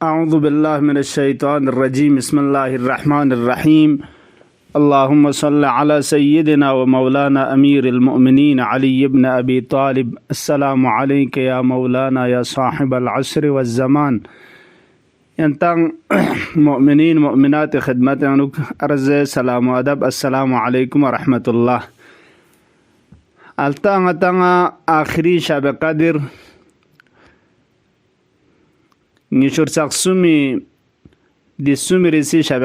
أعوذ بالله من الشيطان الرجيم بسم الله الرحمن الرحيم اللهم صل على سيدنا ومولانا أمير المؤمنين علي بن أبي طالب السلام عليك يا مولانا يا صاحب العصر والزمان ينتن مؤمنين مؤمنات خدمتك أرز سلام وأدب السلام عليكم ورحمة الله التانا آخري شب قدر نشر سقسمي دي سمرسي شب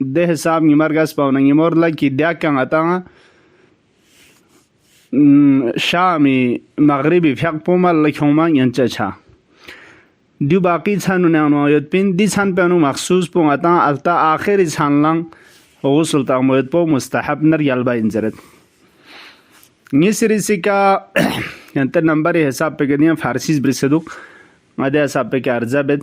ده حساب نمرگس پاونا نمورلا کی دیاکن اتانا شامی مغربی فیق پومال لکھوما ینچا چھا دیو باقی چھانو نیانو آیت پین دی چھان پینو مخصوص پو اتانا التا آخری چھان لنگ غسل تا موید پو مستحب نر یلبا انزرد نیسری سکا ینتر نمبر حساب پہ گدیا فارسیز برسدوک مدی حساب پہ کیا ارزا بید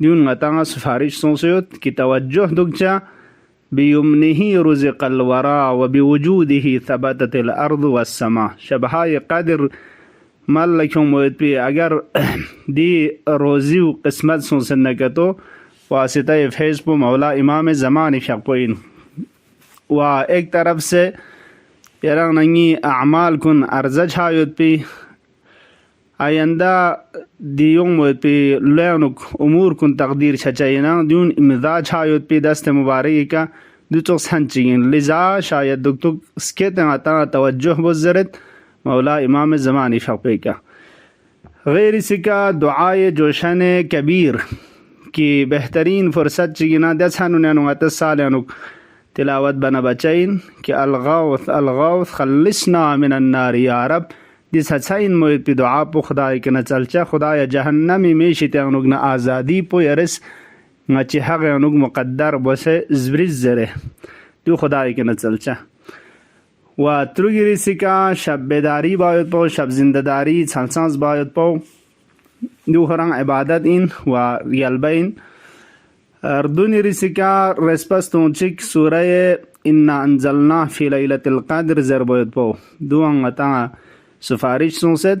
دون غطاء سفارش صوصيوت كي توجه دكجا بيمنه رزق الورى وبوجوده ثبتت الأرض والسماء شبهاي قدر مالكم ويتبي اگر دي روزي وقسمت صوصنكتو واسطة فيسبو مولا امام زمان شقوين و ایک طرف سے يرغ ننگي اعمال كن ارزج هايوت بي آینده دیون بود پی لعنک امور کن تقدیر شچاینا دیون امضاج هایود پی دست مبارکی کا دو تو سنچین لذا شاید دکتر سکت عطا توجه بزرد مولا امام زمانی فقی کا غیر اسی کا دعائے جوشن کبیر کی بہترین فرصت چگینا دسانو نانو اتسالانو تلاوت بنا بچین کہ الغوث الغوث خلصنا من النار یا رب دي سچاين موید پی دعا پو خدای کنه چلچا خدای جهنمی میشی تیانوگ نا آزادی پو یرس نا چی حق یانوگ مقدر بوسه زبریز زره دو خدای کنه چلچا و تروگی ریسی کا شب بیداری باید پو شب زندداری چلسانس باید پو دو خران عبادت این و ریلبه این اردونی ریسی کا رسپستون چک سوره انا انزلنا فی لیلت القدر زر باید پو دو انگتا سفارش سونسد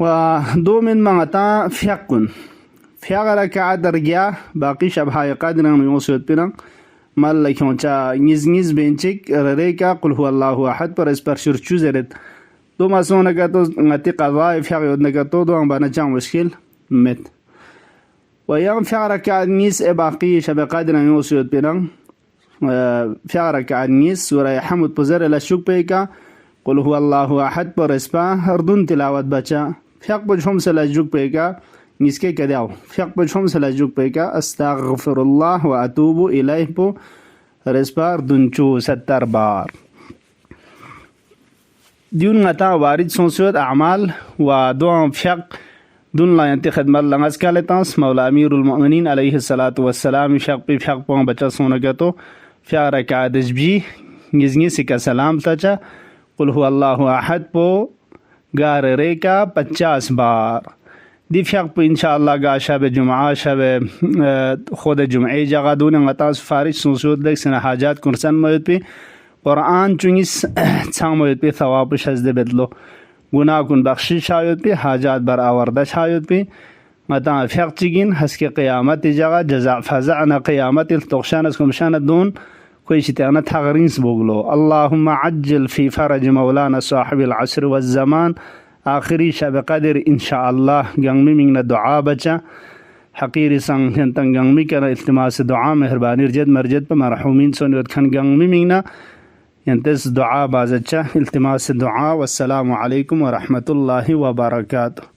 و دو من مغتا فيقن فيغرك عدرجا باقي شبهاي قادرا يوصل بنا مالك يونچا نيز بنچك ريكا قل هو الله احد پر اس پر شرچو زرت دو مسونه که تو غتی قضای فیق یود نکتو دو هم بنا چند مشکل مت و یام فیق رکعت نیست باقی شب قدر نیوس یود پیرن فیق رکعت نیست سوره حمد پزر لشوک پیکا قل هو الله احد پر اسپا هردون تلاوت بچا فیق پجهم سلجوک پیکا نیسکه کدیو فیق پجهم سلجوک پیکا استغفر الله و اتوب الیه پو رسپار دنچو 70 بار دیون غتا وارد سونسوت اعمال و دوام فیق دون لا ينتي خدمت لنگس کالتانس مولا امیر المؤمنین علیه الصلاة والسلام فیق پی فیق پون بچا سونگتو فیق رکعت دجبی نزنی سکا سلام تچا قل هو الله احد پو گار ریکا 50 بار دی فیق پو انشاءاللہ گا شب جمعہ شب خود جمعی جگہ دون غتا سفارش سونسوت لگ سن حاجات کنسن موید پی قرآن چونیس چند موید پی ثواب شزده بدلو گناه کن بخشی شاید پی حاجات بر آورده شاید پی متا فیق چگین هست که قیامت جگہ جزاء فزعنا قیامت التقشان از کمشان دون کوئی شتیانا تغرینس بگلو اللهم عجل فی فرج مولانا صاحب العصر والزمان آخری شب قدر انشاءاللہ گنگمی منگنا دعا بچا حقیری سنگ ہنتن گنگمی کنا التماس دعا مہربانی رجد مرجد پا مرحومین سنوید کھن گنگمی منگنا ينتس دعاء بازتشا التماس الدعاء والسلام عليكم ورحمة الله وبركاته.